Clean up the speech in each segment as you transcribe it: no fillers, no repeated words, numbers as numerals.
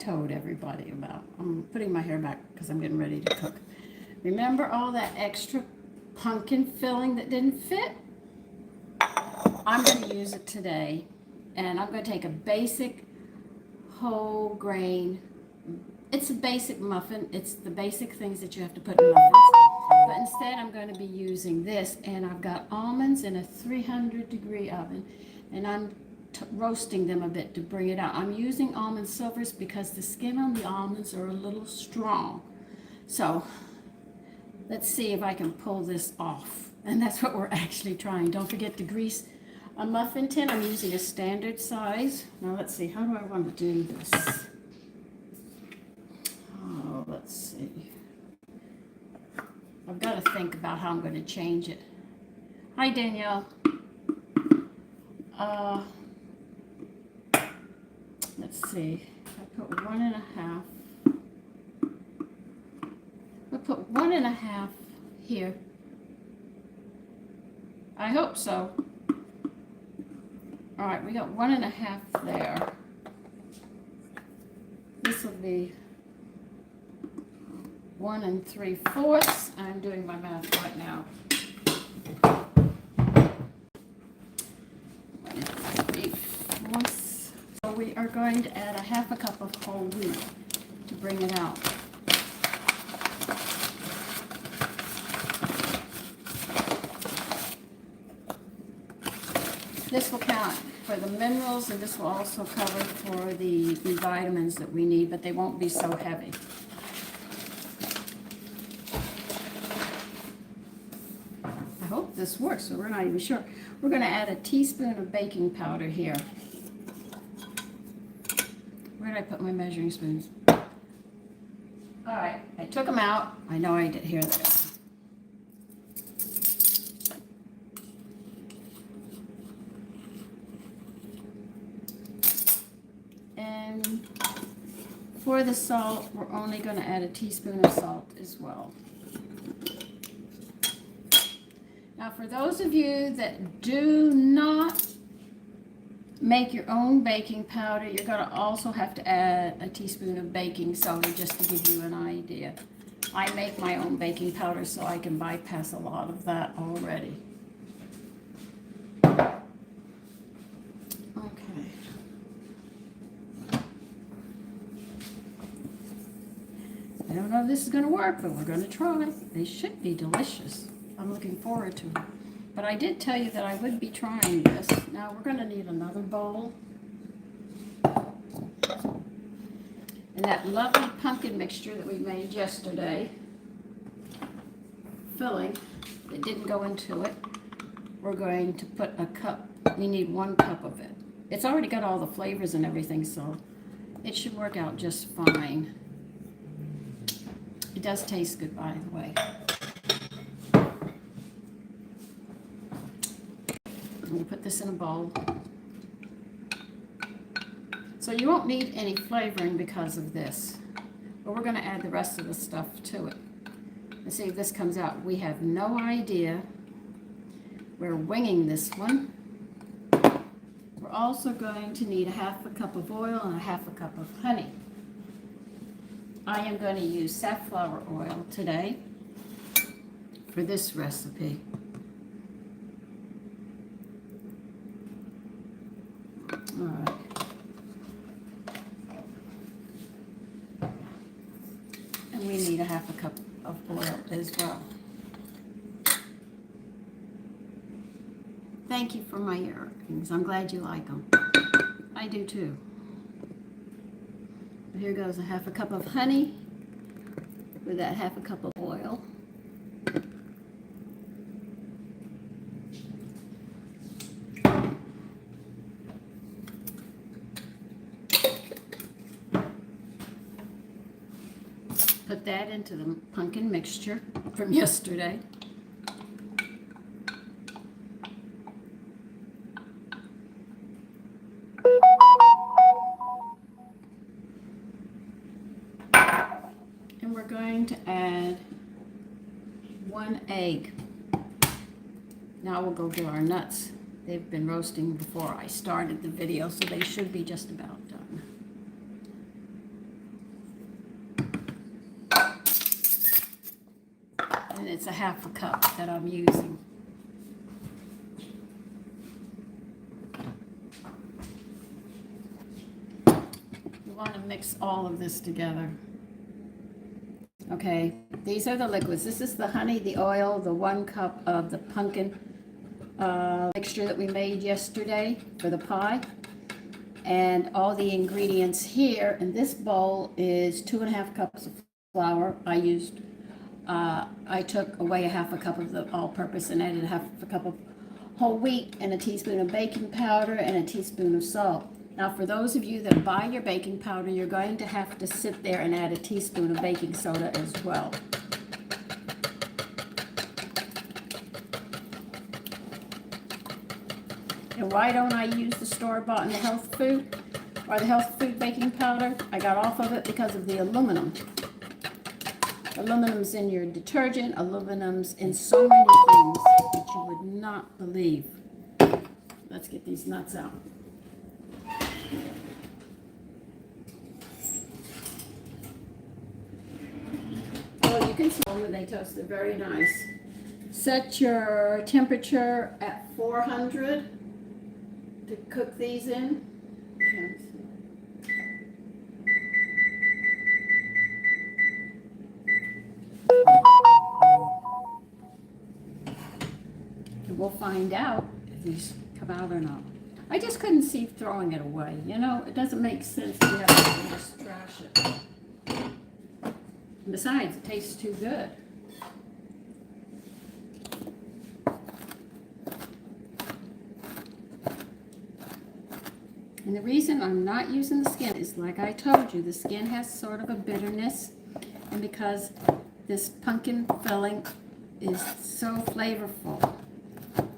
told everybody about. I'm putting my hair back because I'm getting ready to cook. Remember all that extra pumpkin filling that didn't fit? I'm going to use it today, and I'm going to take a basic whole grain. It's a basic muffin. It's the basic things that you have to put in muffins. But instead, I'm going to be using this, and I've got almonds in a 300-degree oven, and I'm roasting them a bit to bring it out. I'm using almond silvers because the skin on the almonds are a little strong. So let's see if I can pull this off. And that's what we're actually trying. Don't forget to grease a muffin tin. I'm using a standard size. Now let's see, how do I want to do this? Oh, let's see. I've got to think about how I'm going to change it. Hi, Danielle. Let's see. I put 1.5. I'll put 1.5 here. I hope so. All right, we got 1.5 there. This will be 1 3/4. I'm doing my math right now. 1 3/4. So we are going to add a 1/2 cup of whole wheat to bring it out. This will count for the minerals, and this will also cover for the vitamins that we need, but they won't be so heavy. I hope this works, but we're not even sure. We're going to add a teaspoon of baking powder here. Where did I put my measuring spoons? All right, I took them out. I know I did. Here they are. And for the salt, we're only going to add a teaspoon of salt as well. Now, for those of you that do not make your own baking powder, you're going to also have to add a teaspoon of baking soda, just to give you an idea. I make my own baking powder, so I can bypass a lot of that already. Okay. I don't know if this is going to work, but we're going to try. They should be delicious. I'm looking forward to it. But I did tell you that I would be trying this. Now we're going to need another bowl. And that lovely pumpkin mixture that we made yesterday, filling that didn't go into it, we're going to put a cup. We need 1 cup of it. It's already got all the flavors and everything, so it should work out just fine. It does taste good, by the way. I'm going to put this in a bowl. So you won't need any flavoring because of this. But we're going to add the rest of the stuff to it. Let's see if this comes out. We have no idea. We're winging this one. We're also going to need a 1/2 cup of oil and a 1/2 cup of honey. I am going to use safflower oil today for this recipe. All right. And we need a 1/2 cup of oil as well. Thank you for my earrings. I'm glad you like them. I do too. Here goes a 1/2 cup of honey with that 1/2 cup of oil. Put that into the pumpkin mixture from yesterday. And we're going to add 1 egg. Now we'll go do our nuts. They've been roasting before I started the video, so they should be just about done. it's a half a cup that I'm using. You want to mix all of this together. Okay, these are the liquids. This is the honey, the oil, the 1 cup of the pumpkin mixture that we made yesterday for the pie. And all the ingredients here in this bowl is 2.5 cups of flour. I took away a half a cup of the all-purpose and added half a cup of whole wheat and a teaspoon of baking powder and a teaspoon of salt. Now, for those of you that buy your baking powder, you're going to have to sit there and add a teaspoon of baking soda as well. And why don't I use the store-bought and the health food or the health food baking powder? I got off of it because of the aluminum. Aluminum's in your detergent, aluminum's in so many things that you would not believe. Let's get these nuts out. Oh, you can smell them, they toasted very nice. Set your temperature at 400 to cook these in. And we'll find out if these come out or not. I just couldn't see throwing it away. You know, it doesn't make sense to have to just trash it. And besides, it tastes too good. And the reason I'm not using the skin is, like I told you, the skin has sort of a bitterness. And because this pumpkin filling is so flavorful,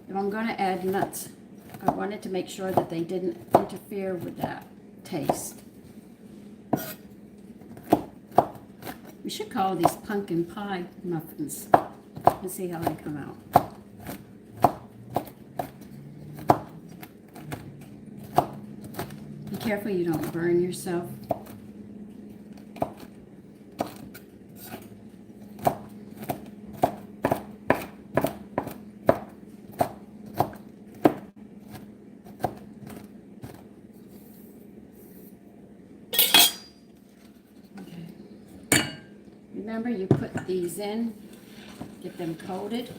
if I'm going to add nuts, I wanted to make sure that they didn't interfere with that taste. We should call these pumpkin pie muffins and see how they come out. Be careful you don't burn yourself. Remember, you put these in, get them coated,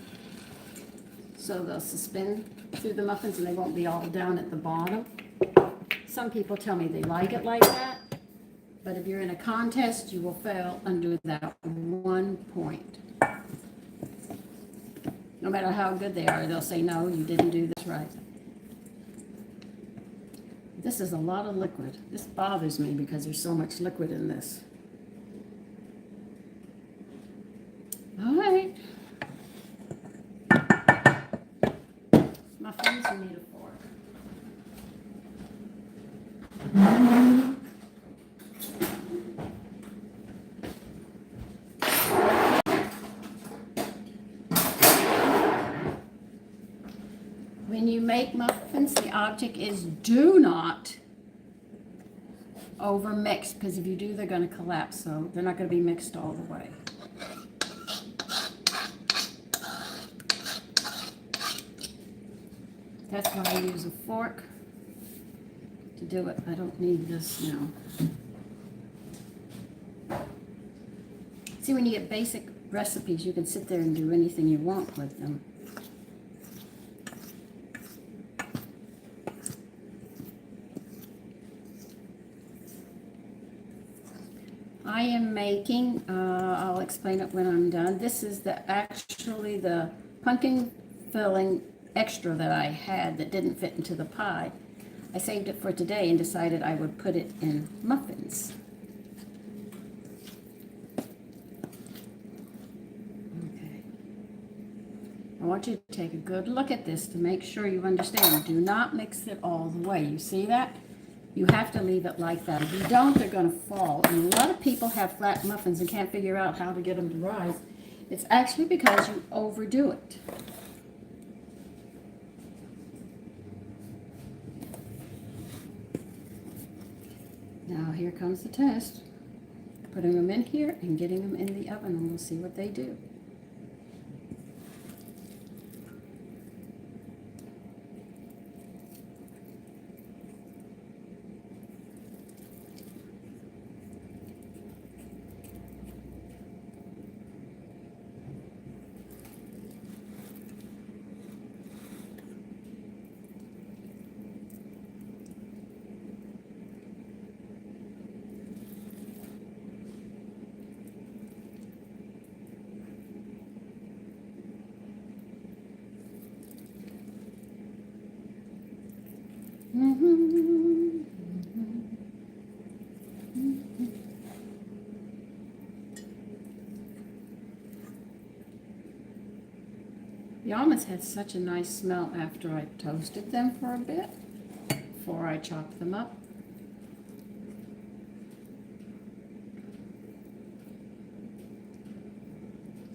so they'll suspend through the muffins and they won't be all down at the bottom. Some people tell me they like it like that, but if you're in a contest, you will fail under that 1 point. No matter how good they are, they'll say, no, you didn't do this right. This is a lot of liquid. This bothers me because there's so much liquid in this. All right. Muffins, you need a fork. When you make muffins, the object is do not over mix, because if you do, they're going to collapse, so they're not going to be mixed all the way. That's why I use a fork to do it. I don't need this now. See, when you get basic recipes, you can sit there and do anything you want with them. I am making, I'll explain it when I'm done. This is actually the pumpkin filling extra that I had that didn't fit into the pie. I saved it for today and decided I would put it in muffins. Okay. I want you to take a good look at this to make sure you understand. Do not mix it all the way. You see that? You have to leave it like that. If you don't, they're going to fall. And a lot of people have flat muffins and can't figure out how to get them to rise. It's actually because you overdo it. Now here comes the test. Putting them in here and getting them in the oven, and we'll see what they do. The almonds had such a nice smell after I toasted them for a bit before I chopped them up.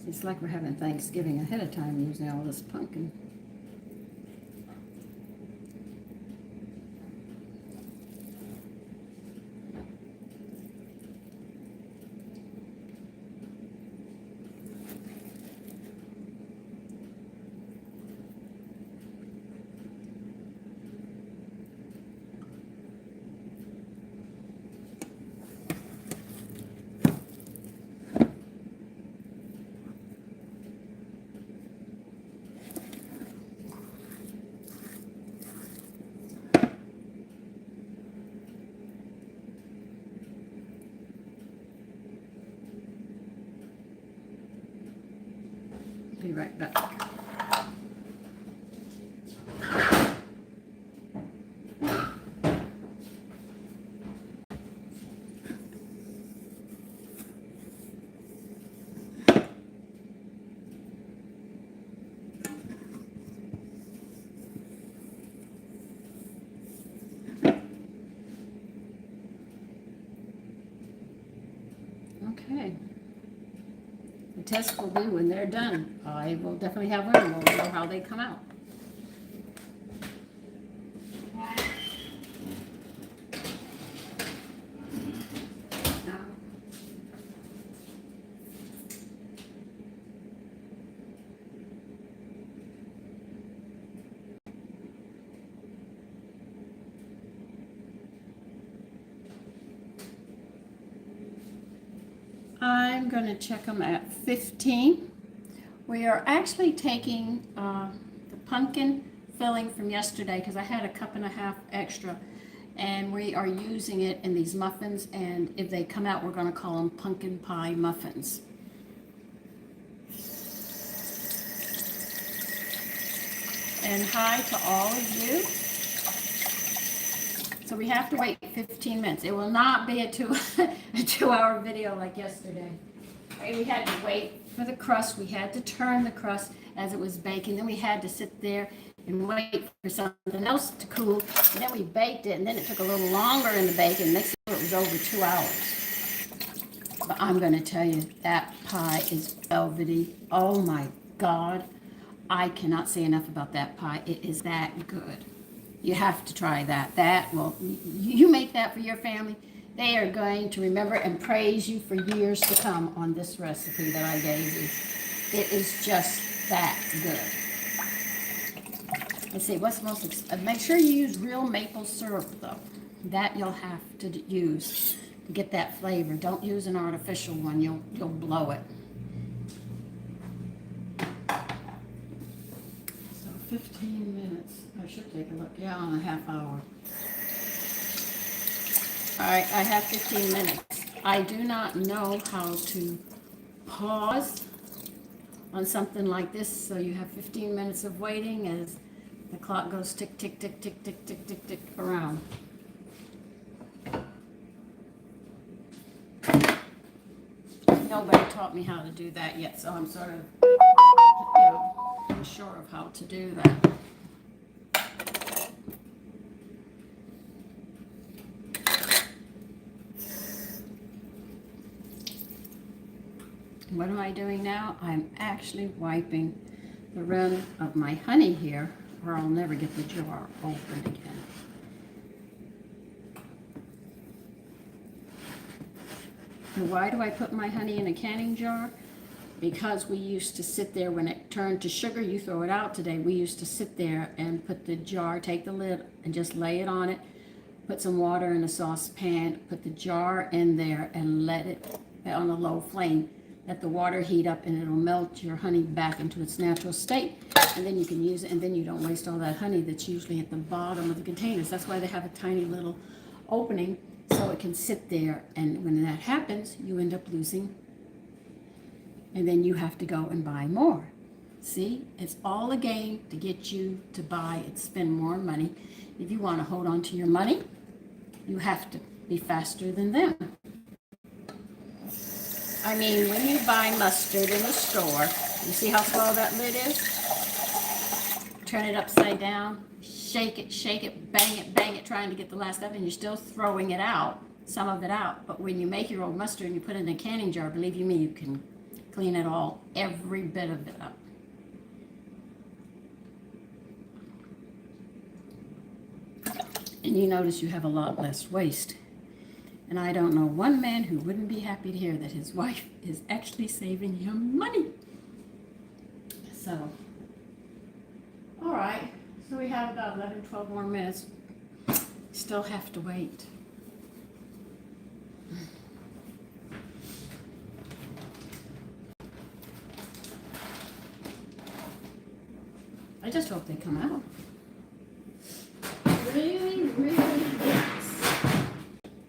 It's like we're having Thanksgiving ahead of time using all this pumpkin. Be right back. Okay. The test will be when they're done. I will definitely have one and we'll know how they come out. I'm going to check them at 15. We are actually taking the pumpkin filling from yesterday because I had a cup and a half extra, and we are using it in these muffins, and if they come out we're going to call them pumpkin pie muffins. And hi to all of you. So we have to wait 15 minutes. It will not be a two-hour video like yesterday. We had to wait for the crust. We had to turn the crust as it was baking. Then we had to sit there and wait for something else to cool. And then we baked it, and then it took a little longer in the bake, and next thing it was over 2 hours. But I'm going to tell you, that pie is velvety. Oh my God. I cannot say enough about that pie. It is that good. You have to try that. Well, you make that for your family. They are going to remember and praise you for years to come on this recipe that I gave you. It is just that good. Let's see, what's most, make sure you use real maple syrup though. That you'll have to use to get that flavor. Don't use an artificial one, you'll blow it. 15 minutes. I should take a look. Yeah, on a half hour. All right, I have 15 minutes. I do not know how to pause on something like this, so you have 15 minutes of waiting as the clock goes tick, tick, tick, tick, tick, tick, tick, tick around. Nobody taught me how to do that yet, so I'm sort of, unsure of how to do that. What am I doing now? I'm actually wiping the rim of my honey here, or I'll never get the jar open again. And why do I put my honey in a canning jar? Because we used to sit there, when it turned to sugar, you throw it out today. We used to sit there and put the jar, take the lid and just lay it on it, put some water in a saucepan, put the jar in there and let it on a low flame. Let the water heat up and it'll melt your honey back into its natural state. And then you can use it, and then you don't waste all that honey that's usually at the bottom of the containers. That's why they have a tiny little opening so it can sit there. And when that happens, you end up losing, and then you have to go and buy more. See, it's all a game to get you to buy and spend more money. If you want to hold on to your money, you have to be faster than them. I mean, when you buy mustard in the store, you see how small that lid is? turn it upside down, shake it, bang it, trying to get the last of it, and you're still throwing it out, some of it out. But when you make your own mustard and you put it in a canning jar, believe you me, you can clean it all, every bit of it up. And you notice you have a lot less waste. And I don't know one man who wouldn't be happy to hear that his wife is actually saving him money. So, all right. So we have about 11, 12 more minutes. Still have to wait. I just hope they come out. Really, really yes.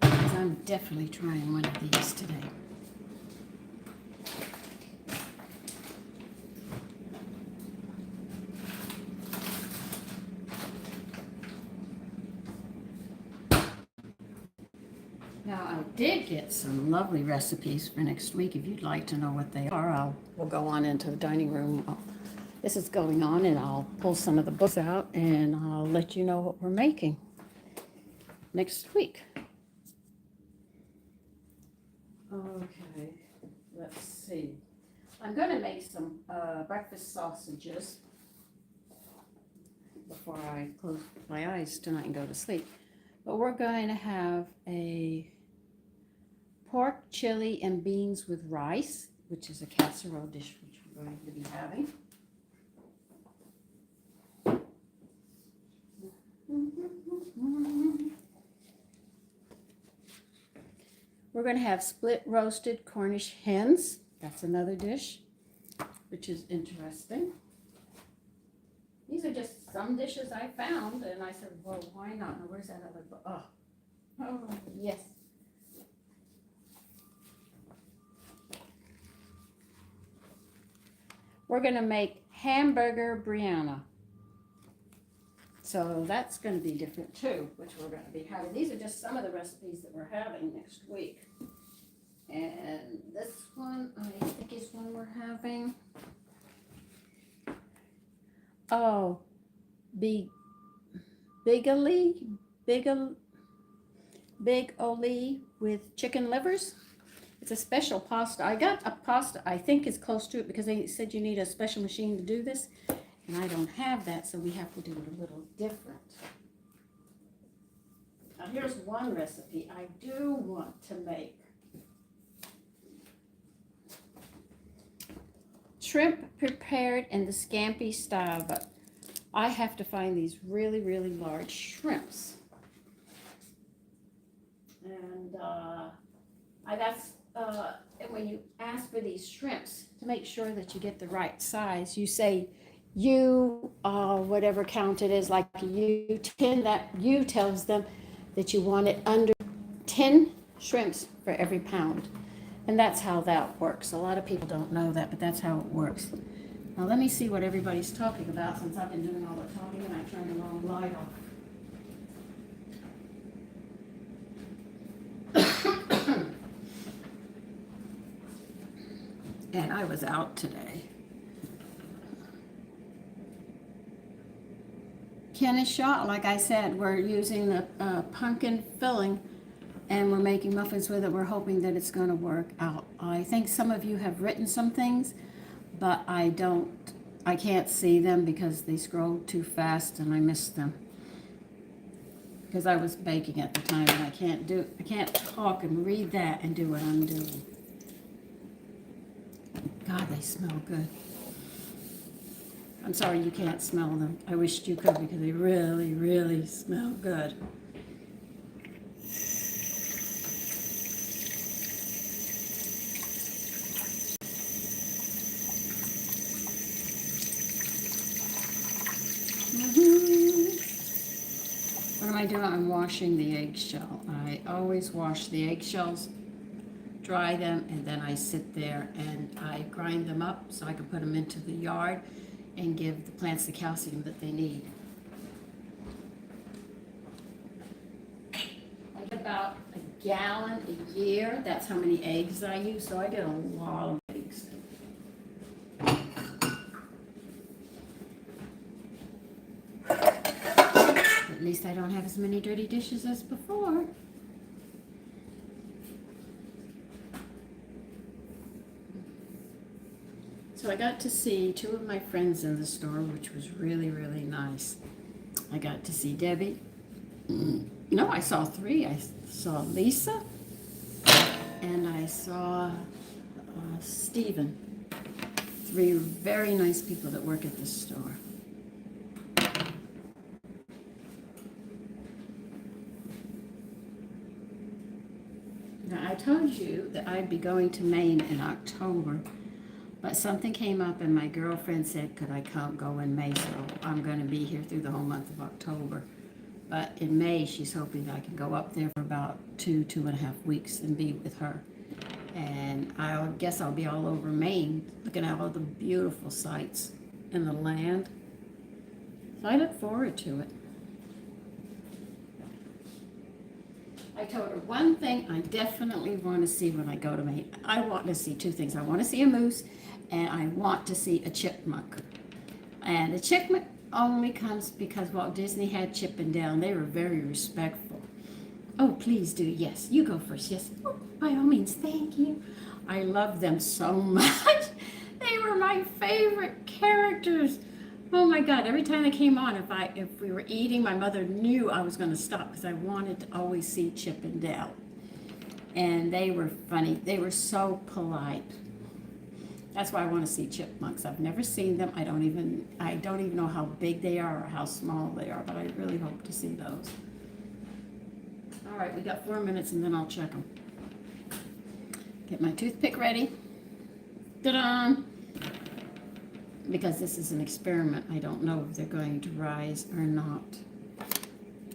Because I'm definitely trying one of these today. Now, I did get some lovely recipes for next week. If you'd like to know what they are, we'll go on into the dining room. This is going on, and I'll pull some of the books out, and I'll let you know what we're making next week. Okay, let's see. I'm going to make some breakfast sausages before I close my eyes tonight and go to sleep. But we're going to have a pork, chili, and beans with rice, which is a casserole dish which we're going to be having. We're going to have split roasted Cornish hens. That's another dish, which is interesting. These are just some dishes I found, and I said, well, why not? Now, where's that other book? Oh, yes. We're going to make hamburger Brianna. So that's going to be different too, which we're going to be having. These are just some of the recipes that we're having next week. And this one, I think is one we're having. Oh, Big Oli with chicken livers. It's a special pasta. I got a pasta, I think is close to it, because they said you need a special machine to do this. And I don't have that, so we have to do it a little different. Now here's one recipe I do want to make. Shrimp prepared in the scampi style, but I have to find these really, really large shrimps. And and when you ask for these shrimps, to make sure that you get the right size, you say whatever count it is, like U10, that U tells them that you want it under 10 shrimps for every pound. And that's how that works. A lot of people don't know that, but that's how it works. Now let me see what everybody's talking about, since I've been doing all the talking and I turned the wrong light off. And I was out today. Kennesaw, like I said, we're using the pumpkin filling, and we're making muffins with it. We're hoping that it's going to work out. I think some of you have written some things, but I can't see them because they scroll too fast and I missed them. Because I was baking at the time, and I can't talk and read that and do what I'm doing. God, they smell good. I'm sorry you can't smell them. I wished you could, because they really, really smell good. What am I doing? I'm washing the eggshell. I always wash the eggshells, dry them, and then I sit there and I grind them up so I can put them into the yard and give the plants the calcium that they need. I get about a gallon a year. That's how many eggs I use, so I get a lot of eggs. At least I don't have as many dirty dishes as before. So I got to see two of my friends in the store, which was really, really nice. I got to see Debbie. No, I saw three. I saw Lisa, and I saw Stephen. Three very nice people that work at this store. Now, I told you that I'd be going to Maine in October, but something came up and my girlfriend said, could I go in May? So I'm going to be here through the whole month of October. But in May, she's hoping I can go up there for about 2.5 weeks and be with her. And I guess I'll be all over Maine, looking at all the beautiful sights in the land. So I look forward to it. I told her one thing I definitely want to see when I go to Maine. I want to see two things. I want to see a moose, and I want to see a chipmunk. And the chipmunk only comes because Walt Disney had Chip and Dale, and they were very respectful. Oh, please do. Yes, you go first. Yes. Oh, by all means, thank you. I love them so much. They were my favorite characters. Oh my God, every time they came on, if we were eating, my mother knew I was going to stop because I wanted to always see Chip and Dale. And they were funny. They were so polite. That's why I want to see chipmunks. I've never seen them. I don't even know how big they are or how small they are, but I really hope to see those. All right, we got 4 minutes and then I'll check them. Get my toothpick ready. Ta-da! Because this is an experiment. I don't know if they're going to rise or not.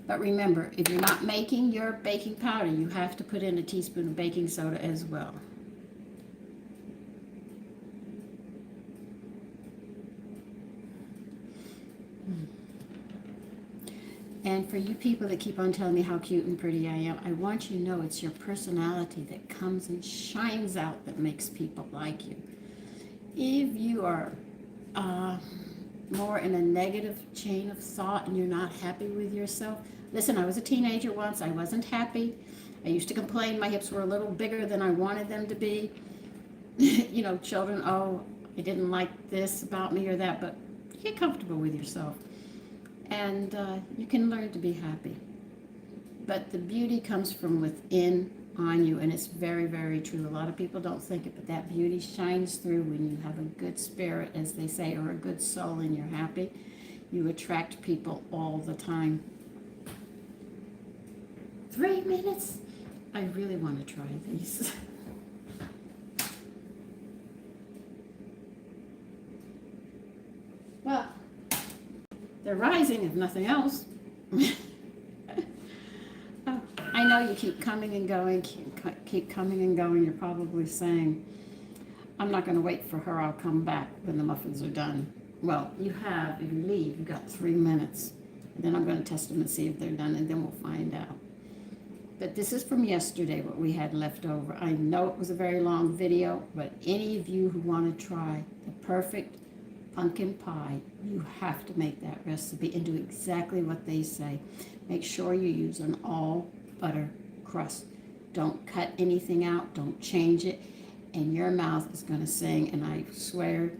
But remember, if you're not making your baking powder, you have to put in a teaspoon of baking soda as well. And for you people that keep on telling me how cute and pretty I am, I want you to know it's your personality that comes and shines out that makes people like you. If you are more in a negative chain of thought and you're not happy with yourself, listen, I was a teenager once. I wasn't happy. I used to complain my hips were a little bigger than I wanted them to be. You know, children, oh, I didn't like this about me or that, but get comfortable with yourself. And you can learn to be happy. But the beauty comes from within on you, and it's very, very true. A lot of people don't think it, but that beauty shines through when you have a good spirit, as they say, or a good soul, and you're happy. You attract people all the time. 3 minutes? I really want to try these. Well, they're rising, if nothing else. Oh, I know you keep coming and going, keep coming and going. You're probably saying, I'm not going to wait for her. I'll come back when the muffins are done. Well, you have. If you leave, you've got 3 minutes. And then I'm going to test them and see if they're done, and then we'll find out. But this is from yesterday, what we had left over. I know it was a very long video, but any of you who want to try the perfect pumpkin pie, you have to make that recipe and do exactly what they say. Make sure you use an all butter crust. Don't cut anything out, don't change it, and your mouth is going to sing. And I swear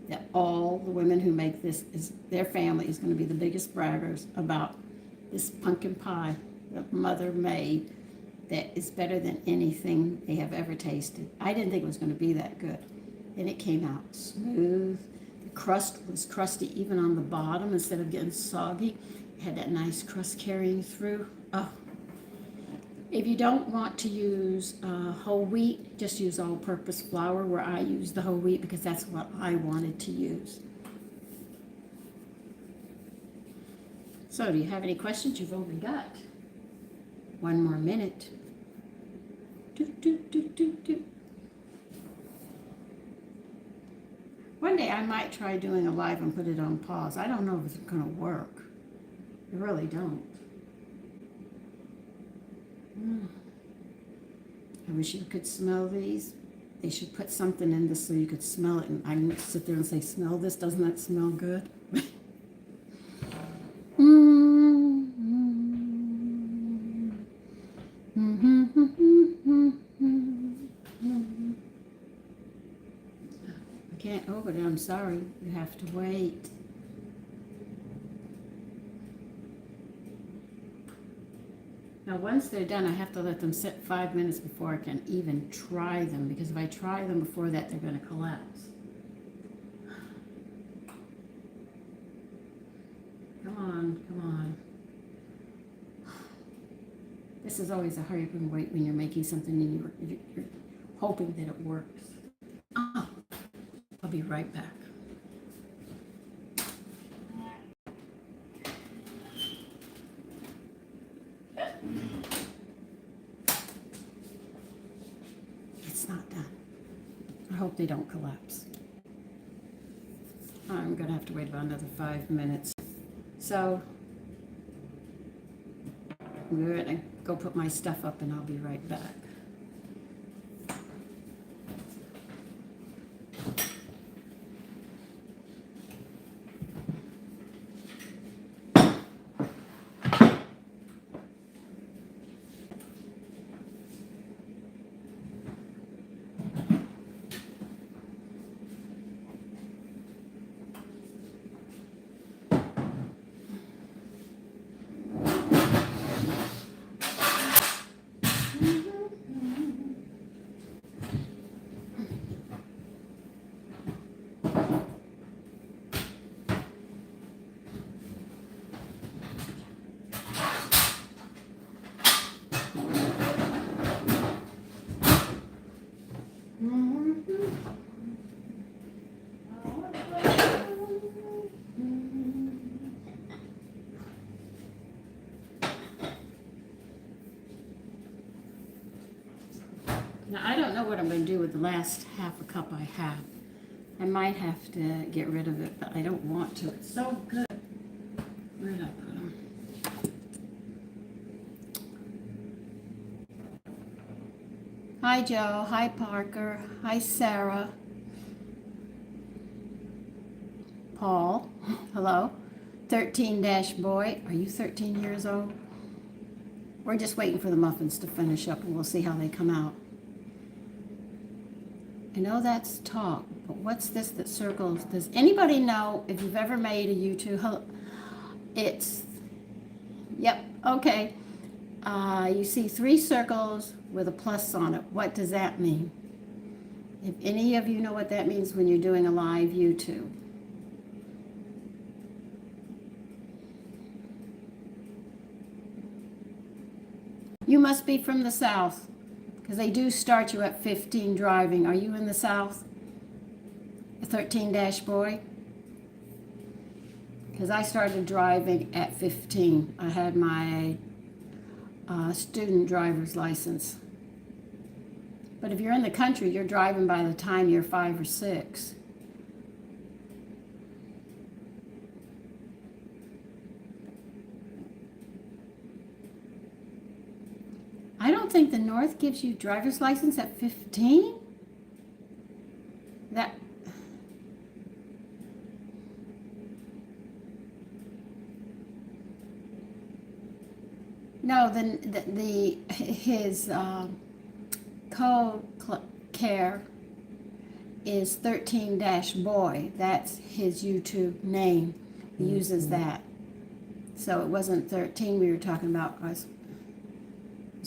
that all the women who make this, their family is going to be the biggest braggers about this pumpkin pie that mother made that is better than anything they have ever tasted. I didn't think it was going to be that good. And it came out smooth. Crust was crusty even on the bottom instead of getting soggy. It had that nice crust carrying through. Oh, if you don't want to use whole wheat, just use all-purpose flour, where I use the whole wheat because that's what I wanted to use. So do you have any questions? You've only got 1 more minute. One day I might try doing a live and put it on pause. I don't know if it's going to work. I really don't. I wish you could smell these. They should put something in this so you could smell it. And I can sit there and say, smell this. Doesn't that smell good? can't open it. I'm sorry. You have to wait. Now, once they're done, I have to let them sit 5 minutes before I can even try them, because if I try them before that, they're going to collapse. Come on, come on. This is always a hurry up and wait when you're making something and you're hoping that it works. Oh, I'll be right back. It's not done. I hope they don't collapse. I'm going to have to wait about another 5 minutes. So I'm going to go put my stuff up and I'll be right back. Now, I don't know what I'm going to do with the last half a cup I have. I might have to get rid of it, but I don't want to. It's so good. Where did I put them? Hi, Joe. Hi, Parker. Hi, Sarah. Paul. Hello. 13-boy. Are you 13 years old? We're just waiting for the muffins to finish up, and we'll see how they come out. I know that's talk, but what's this that circles? Does anybody know if you've ever made a YouTube? It's, yep, okay. You see 3 circles with a plus on it. What does that mean? If any of you know what that means when you're doing a live YouTube. You must be from the South, because they do start you at 15 driving. Are you in the South? A 13-boy? Because I started driving at 15. I had my student driver's license. But if you're in the country, you're driving by the time you're 5 or 6. I don't think the North gives you driver's license at 15. No, his co-care is 13-boy. That's his YouTube name. He uses that. So it wasn't 13 we were talking about. I was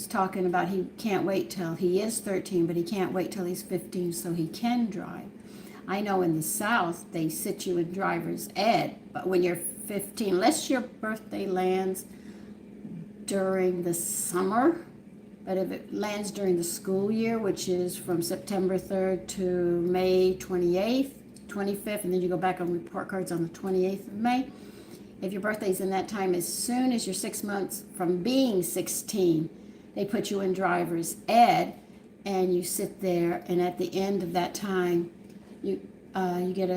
talking about he can't wait till he is 13, but he can't wait till he's 15 so he can drive. I know in the South they sit you in driver's ed, but when you're 15, unless your birthday lands during the summer, but if it lands during the school year, which is from September 3rd to May 28th, 25th, and then you go back on report cards on the 28th of May. If your birthday's in that time, as soon as you're 6 months from being 16, they put you in driver's ed, and you sit there, and at the end of that time, you get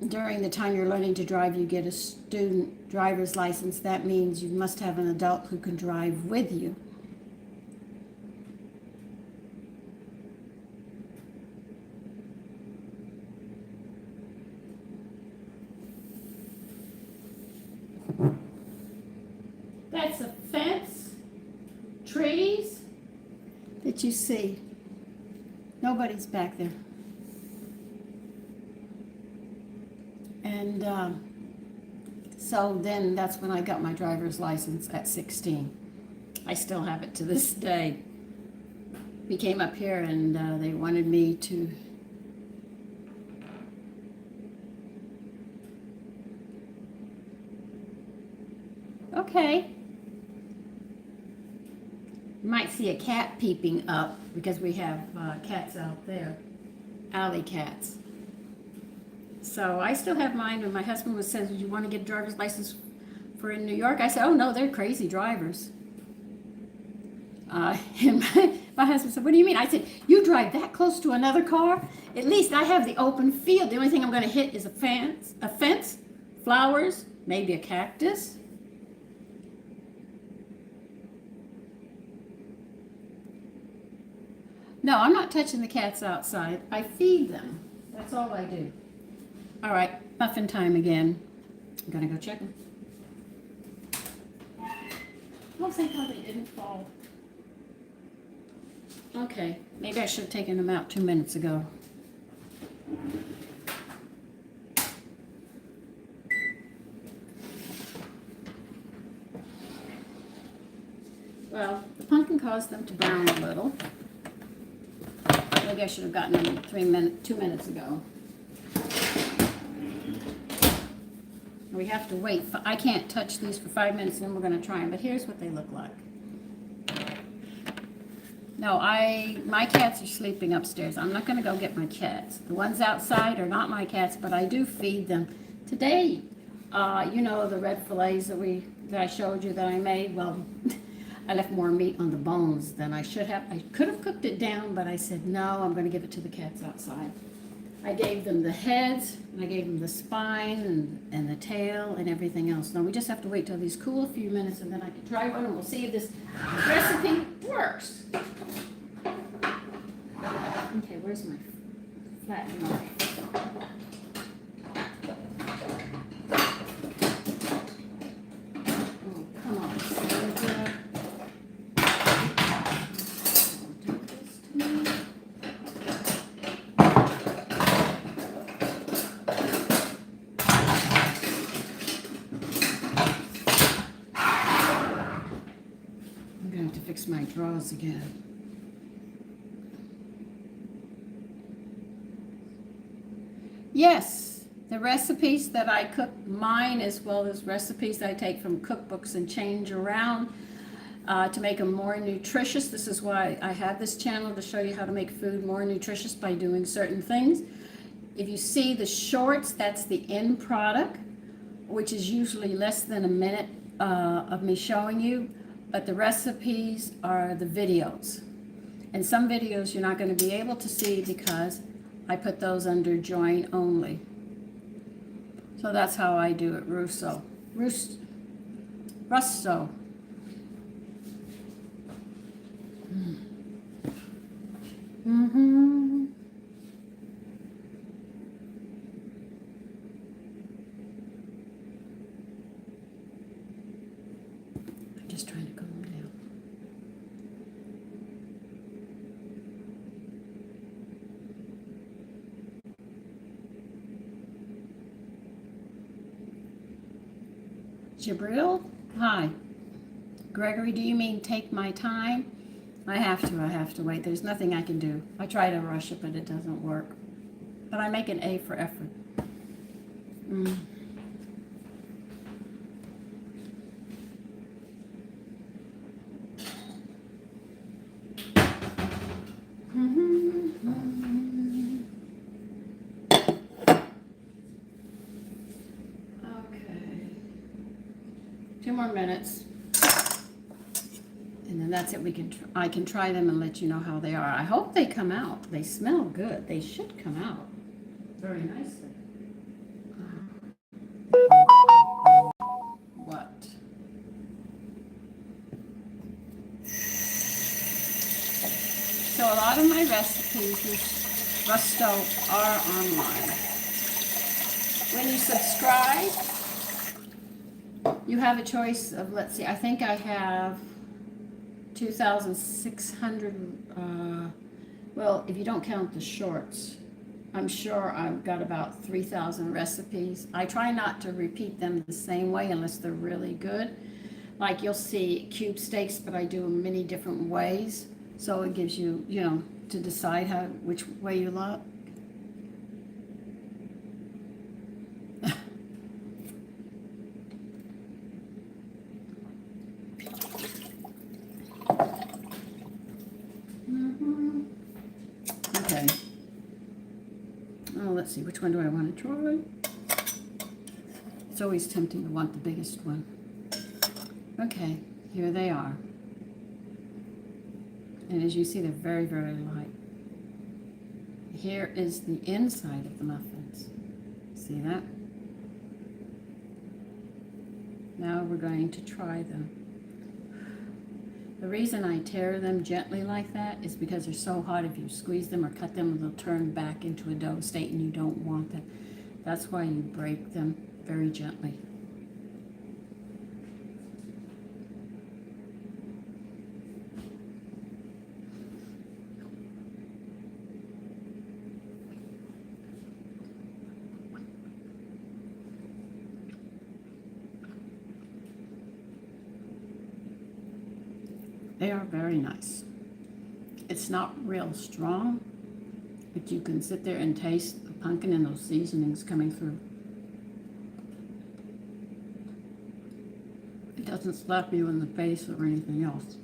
during the time you're learning to drive, you get a student driver's license. That means you must have an adult who can drive with you. That's a fence, trees that you see. Nobody's back there. And so then that's when I got my driver's license at 16. I still have it to this day. We came up here and they wanted me to okay. You might see a cat peeping up because we have cats out there, alley cats. So I still have mine. When my husband was saying, "Do you want to get a driver's license for in New York?" I said, "Oh no, they're crazy drivers." And my husband said, "What do you mean?" I said, "You drive that close to another car? At least I have the open field. The only thing I'm going to hit is a fence, flowers, maybe a cactus." No, I'm not touching the cats outside. I feed them. That's all I do. All right, muffin time again. I'm gonna go check them. Oh, thank God they didn't fall. Okay, maybe I should have taken them out 2 minutes ago. Well, the pumpkin caused them to brown a little. Maybe I should have gotten them 2 minutes ago. We have to wait. I can't touch these for 5 minutes, and then we're going to try them. But here's what they look like. No, my cats are sleeping upstairs. I'm not going to go get my cats. The ones outside are not my cats, but I do feed them. Today, you know the red fillets that I showed you that I made? Well, I left more meat on the bones than I should have. I could have cooked it down, but I said, no, I'm going to give it to the cats outside. I gave them the heads, and I gave them the spine, and the tail, and everything else. Now, we just have to wait till these cool a few minutes, and then I can try one, and we'll see if this recipe works. Okay, where's my flat knife? Oh, come on, Sandra. Fix my drawers again. Yes, the recipes that I cook, mine as well as recipes I take from cookbooks and change around to make them more nutritious. This is why I have this channel, to show you how to make food more nutritious by doing certain things. If you see the shorts, that's the end product, which is usually less than a minute of me showing you. But the recipes are the videos. And some videos you're not going to be able to see because I put those under join only. So that's how I do it, Russo. Mm-hmm. I'm just trying to calm down. Jabril, hi. Gregory, do you mean take my time? I have to wait. There's nothing I can do. I try to rush it, but it doesn't work. But I make an A for effort. Okay. 2 more minutes. And then that's it. I can try them and let you know how they are. I hope they come out. They smell good. They should come out very nicely. What? So a lot of my recipes with Rusto are online. When you subscribe, you have a choice of, let's see, I think I have 2,600, well, if you don't count the shorts, I'm sure I've got about 3,000 recipes. I try not to repeat them the same way unless they're really good. Like you'll see cube steaks, but I do them many different ways. So it gives you, to decide which way you like. Okay. Oh, let's see, which one do I want to try? It's always tempting to want the biggest one. Okay, here they are. And as you see, they're very, very light. Here is the inside of the muffins. See that? Now we're going to try them. The reason I tear them gently like that is because they're so hot. If you squeeze them or cut them, they'll turn back into a dough state and you don't want that. That's why you break them very gently. They are very nice. It's not real strong, but you can sit there and taste the pumpkin and those seasonings coming through. It doesn't slap you in the face or anything else.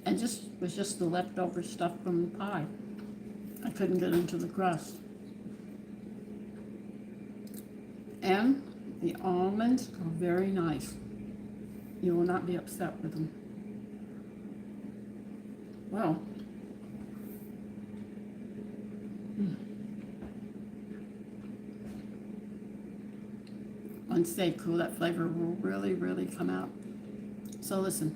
And was just the leftover stuff from the pie. I couldn't get into the crust. And the almonds are very nice. You will not be upset with them. Well, once they cool, that flavor will really, really come out. So listen,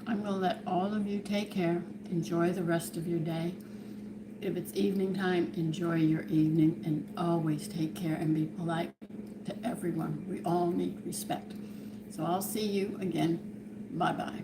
I'm going to let all of you take care. Enjoy the rest of your day. If it's evening time, enjoy your evening, and always take care and be polite to everyone. We all need respect. So I'll see you again. Bye-bye.